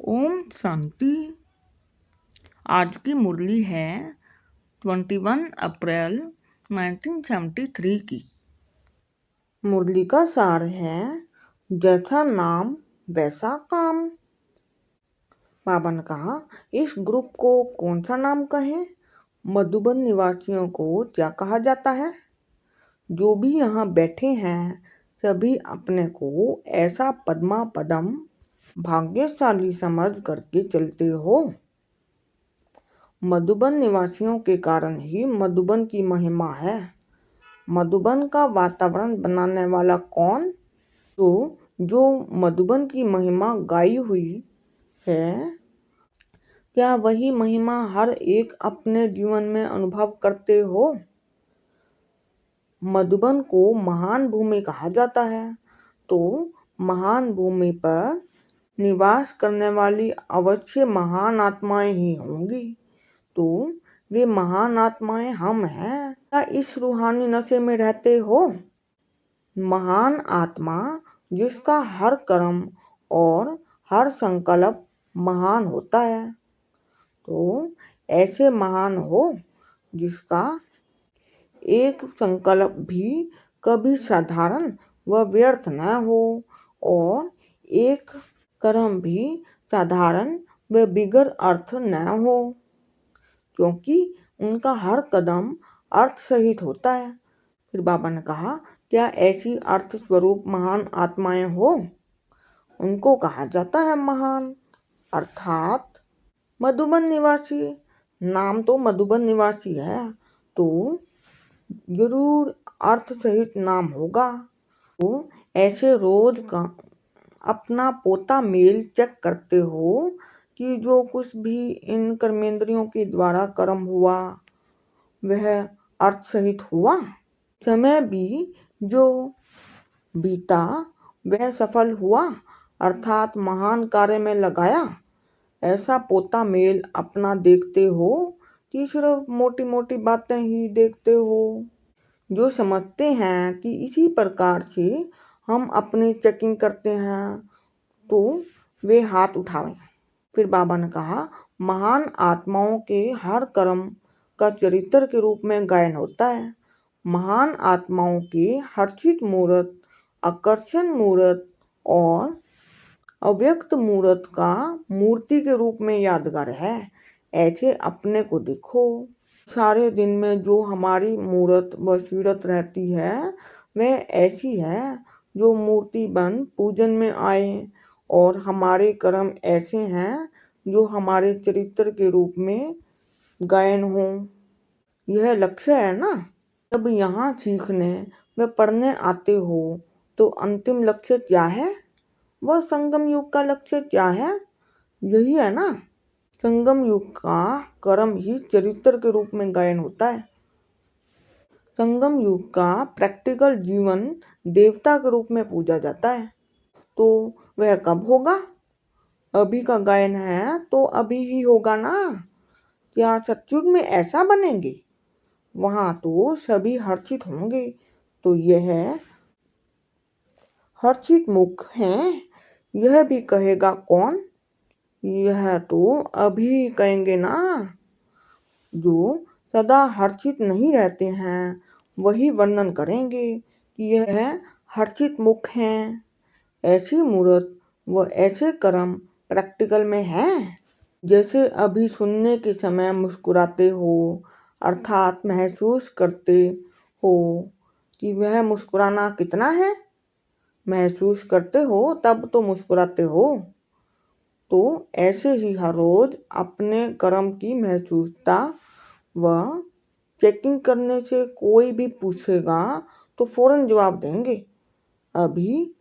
ओम शांति। आज की मुरली है 21 अप्रैल 1973 की। मुरली का सार है जैसा नाम वैसा काम। बाबा ने कहा इस ग्रुप को कौन सा नाम कहें। मधुबन निवासियों को क्या कहा जाता है। जो भी यहाँ बैठे हैं सभी अपने को ऐसा पद्मा पदम भाग्यशाली समझ करके चलते हो। मधुबन निवासियों के कारण ही मधुबन की महिमा है। मधुबन का वातावरण बनाने वाला कौन? तो जो मधुबन की महिमा गाई हुई है, क्या वही महिमा हर एक अपने जीवन में अनुभव करते हो? मधुबन को महान भूमि कहा जाता है। तो महान भूमि पर निवास करने वाली अवश्य महान आत्माएं ही होंगी। तो वे महान आत्माएं हम हैं। क्या इस रूहानी नशे में रहते हो? महान आत्मा जिसका हर कर्म और हर संकल्प महान होता है। तो ऐसे महान हो जिसका एक संकल्प भी कभी साधारण व व्यर्थ न हो और एक कर्म भी साधारण व बिगर अर्थ न हो, क्योंकि उनका हर कदम अर्थ सहित होता है। फिर बाबा ने कहा क्या ऐसी अर्थ स्वरूप महान आत्माएं हो? उनको कहा जाता है महान, अर्थात मधुबन निवासी। नाम तो मधुबन निवासी है तो जरूर अर्थ सहित नाम होगा। तो ऐसे रोज का अपना पोता मेल चेक करते हो कि जो कुछ भी इन कर्मेंद्रियों के द्वारा कर्म हुआ वह अर्थ सहित हुआ। समय भी जो बीता वह सफल हुआ, अर्थात महान कार्य में लगाया। ऐसा पोता मेल अपना देखते हो कि सिर्फ मोटी मोटी बातें ही देखते हो। जो समझते हैं कि इसी प्रकार से हम अपनी चेकिंग करते हैं तो वे हाथ उठाएं। फिर बाबा ने कहा महान आत्माओं के हर कर्म का चरित्र के रूप में गायन होता है। महान आत्माओं के हर्षित मूर्त, आकर्षण मूर्त और अव्यक्त मूर्त का मूर्ति के रूप में यादगार है। ऐसे अपने को देखो। सारे दिन में जो हमारी मूर्त व सूरत रहती है वह ऐसी है जो मूर्ति बन पूजन में आए, और हमारे कर्म ऐसे हैं जो हमारे चरित्र के रूप में गायन हो। यह लक्ष्य है ना। जब यहाँ सीखने व पढ़ने आते हो तो अंतिम लक्ष्य क्या है? वह संगम युग का लक्ष्य क्या है? यही है ना। संगम युग का कर्म ही चरित्र के रूप में गायन होता है। संगम युग का प्रैक्टिकल जीवन देवता के रूप में पूजा जाता है। तो वह कब होगा? अभी का गायन है तो अभी ही होगा ना। क्या सतयुग में ऐसा बनेंगे? वहाँ तो सभी हर्षित होंगे। तो यह हर्षित मुख हैं, यह भी कहेगा कौन? यह तो अभी कहेंगे ना। जो सदा हर्षित नहीं रहते हैं वही वर्णन करेंगे कि यह हर्षित मुख हैं। ऐसी मूर्त व ऐसे कर्म प्रैक्टिकल में हैं। जैसे अभी सुनने के समय मुस्कुराते हो, अर्थात महसूस करते हो कि वह मुस्कुराना कितना है। महसूस करते हो तब तो मुस्कुराते हो। तो ऐसे ही हर रोज अपने कर्म की महसूसता व चेकिंग करने से कोई भी पूछेगा तो फौरन जवाब देंगे। अभी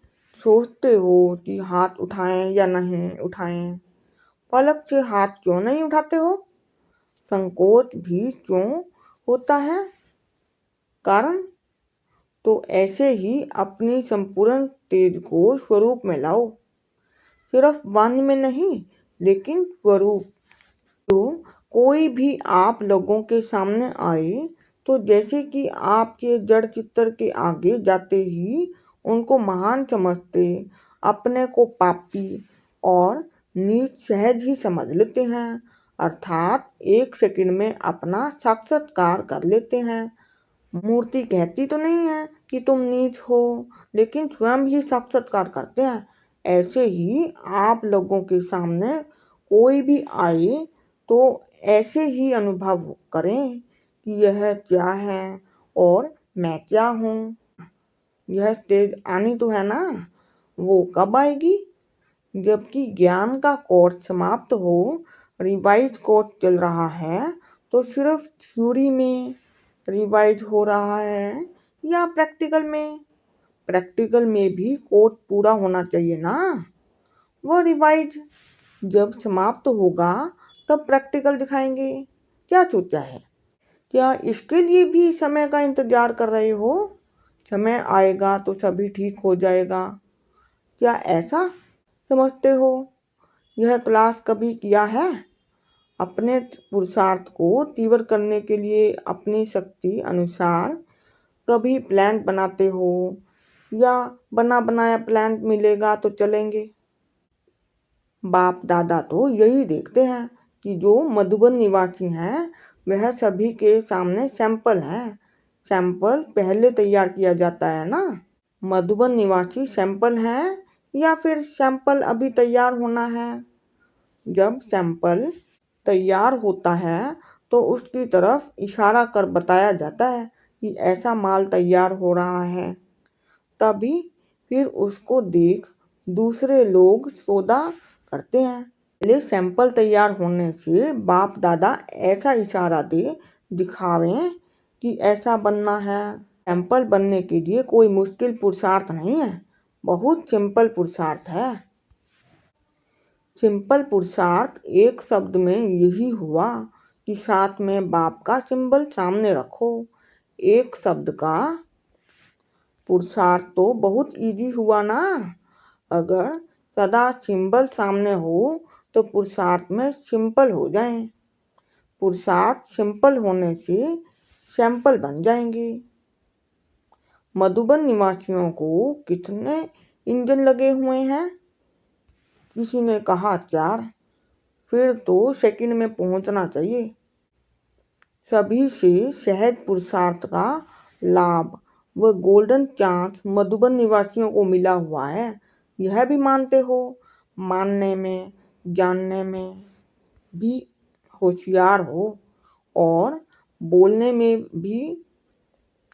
सोचते हो कि हाथ उठाएं या नहीं उठाएं, पलक से हाथ क्यों नहीं उठाते हो? संकोच भी क्यों होता है? कारण? तो ऐसे ही अपनी संपूर्ण तेज को स्वरूप में लाओ। सिर्फ वाणी में नहीं लेकिन स्वरूप। तो कोई भी आप लोगों के सामने आए तो जैसे कि आपके जड़ चित्तर के आगे जाते ही उनको महान समझते, अपने को पापी और नीच सहज ही समझ लेते हैं, अर्थात 1 सेकंड में अपना साक्षात्कार कर लेते हैं। मूर्ति कहती तो नहीं है कि तुम नीच हो, लेकिन स्वयं ही साक्षात्कार करते हैं। ऐसे ही आप लोगों के सामने कोई भी आए तो ऐसे ही अनुभव करें कि यह क्या है और मैं क्या हूँ। यह स्टेज आनी तो है ना, वो कब आएगी? जबकि ज्ञान का कोर्स समाप्त हो, रिवाइज कोर्स चल रहा है, तो सिर्फ थ्योरी में रिवाइज हो रहा है या प्रैक्टिकल में? प्रैक्टिकल में भी कोर्स पूरा होना चाहिए ना। वो रिवाइज जब समाप्त होगा तब प्रैक्टिकल दिखाएंगे। क्या सोचा है? क्या इसके लिए भी समय का इंतजार कर रहे हो? समय आएगा तो सभी ठीक हो जाएगा, क्या ऐसा समझते हो? यह क्लास कभी किया है? अपने पुरुषार्थ को तीव्र करने के लिए अपनी शक्ति अनुसार कभी प्लान बनाते हो या बना बनाया प्लान मिलेगा तो चलेंगे? बाप दादा तो यही देखते हैं कि जो मधुबन निवासी हैं वह सभी के सामने सैंपल हैं। सैंपल पहले तैयार किया जाता है ना। मधुबन निवासी सैंपल हैं या फिर सैंपल अभी तैयार होना है? जब सैंपल तैयार होता है तो उसकी तरफ इशारा कर बताया जाता है कि ऐसा माल तैयार हो रहा है। तभी फिर उसको देख दूसरे लोग सौदा करते हैं। पहले सैंपल तैयार होने से बाप दादा ऐसा इशारा दे दिखावें कि ऐसा बनना है। सैंपल बनने के लिए कोई मुश्किल पुरुषार्थ नहीं है, बहुत सिंपल पुरुषार्थ है। सिंपल पुरुषार्थ एक शब्द में यही हुआ कि साथ में बाप का सिंबल सामने रखो। एक शब्द का पुरुषार्थ तो बहुत इजी हुआ ना। अगर सदा सिंबल सामने हो तो पुरुषार्थ में सिंपल हो जाए। पुरुषार्थ सिंपल होने से सैंपल बन जाएंगे। मधुबन निवासियों को कितने इंजन लगे हुए हैं? किसी ने कहा 4। फिर तो सेकंड में पहुंचना चाहिए। सभी से सहज पुरुषार्थ का लाभ व गोल्डन चांस मधुबन निवासियों को मिला हुआ है, यह भी मानते हो? मानने में जानने में भी होशियार हो और बोलने में भी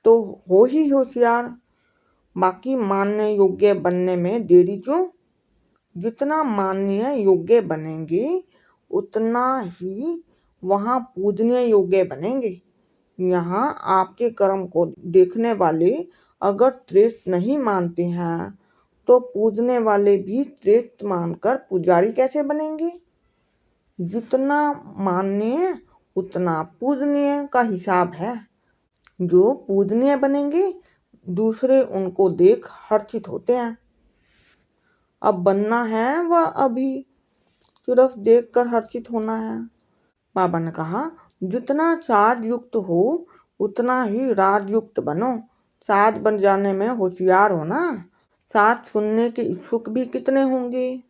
तो हो ही होशियार। बाकी मानने योग्य बनने में देरी क्यों? जितना माननीय योग्य बनेंगे उतना ही वहाँ पूजनीय योग्य बनेंगे। यहाँ आपके कर्म को देखने वाले अगर श्रेष्ठ नहीं मानते हैं तो पूजने वाले भी श्रेष्ठ मानकर पुजारी कैसे बनेंगे? जितना माननीय उतना पूजनीय का हिसाब है। जो पूजनीय बनेंगे दूसरे उनको देख हर्षित होते हैं। अब बनना है व अभी सिर्फ देखकर हर्षित होना है? बाबा ने कहा, जितना साज युक्त हो उतना ही राजयुक्त बनो। साज बन जाने में होशियार हो ना। साज सुनने के इच्छुक भी कितने होंगे?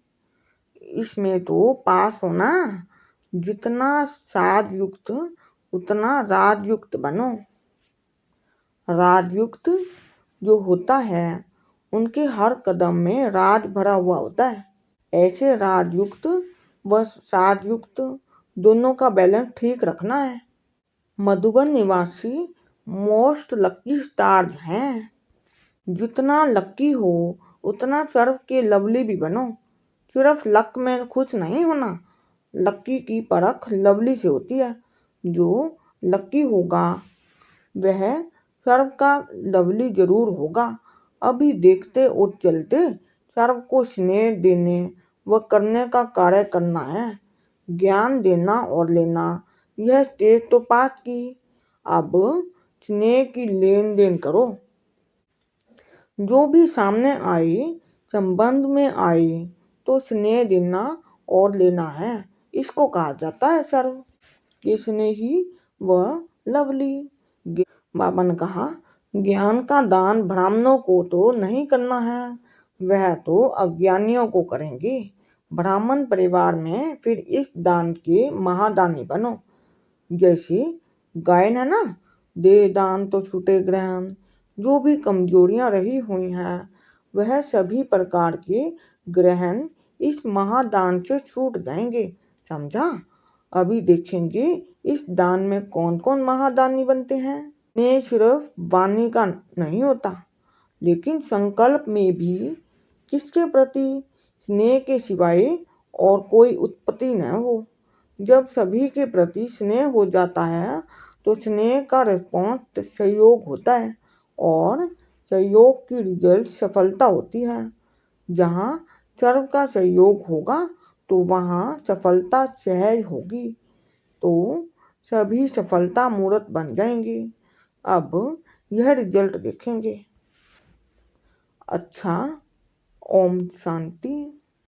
इसमें तो पास हो ना। जितना साज युक्त उतना राजयुक्त बनो। राजयुक्त जो होता है उनके हर कदम में राज भरा हुआ होता है। ऐसे राजयुक्त व साजयुक्त दोनों का बैलेंस ठीक रखना है। मधुबन निवासी मोस्ट लकी स्टार्स हैं। जितना लकी हो उतना सर्व के लवली भी बनो। सिर्फ लक में खुश नहीं होना। लकी की परख लवली से होती है। जो लकी होगा वह सर्व का लवली जरूर होगा। अभी देखते और चलते सर्व को स्नेह देने व करने का कार्य करना है। ज्ञान देना और लेना, यह स्टेज तो पास की। अब स्नेह की लेन देन करो। जो भी सामने आए संबंध में आए तो स्नेह देना और लेना है। इसको कहा जाता है सर्व के स्नेही व लवली। बाबा ने कहा, ज्ञान का दान ब्राह्मणों को तो नहीं करना है, वह तो अज्ञानियों को करेंगे। ब्राह्मण परिवार में फिर इस दान के महादानी बनो। जैसे गायन है ना, दे दान तो छूटे ग्रहण। जो भी कमजोरियां रही हुई हैं वह सभी प्रकार के ग्रहण इस महादान से छूट जाएंगे, समझा। अभी देखेंगे इस दान में कौन कौन महादानी बनते हैं। ये सिर्फ वाणी का नहीं होता, लेकिन संकल्प में भी किसके प्रति स्नेह के सिवाय और कोई उत्पत्ति न हो। जब सभी के प्रति स्नेह हो जाता है तो स्नेह का रिस्पॉन्स सहयोग होता है और सहयोग की रिजल्ट सफलता होती है। जहाँ सर्व का सहयोग होगा तो वहाँ सफलता सहज होगी, तो सभी सफलता मूर्त बन जाएंगे। अब यह रिजल्ट देखेंगे। अच्छा, ओम शांति।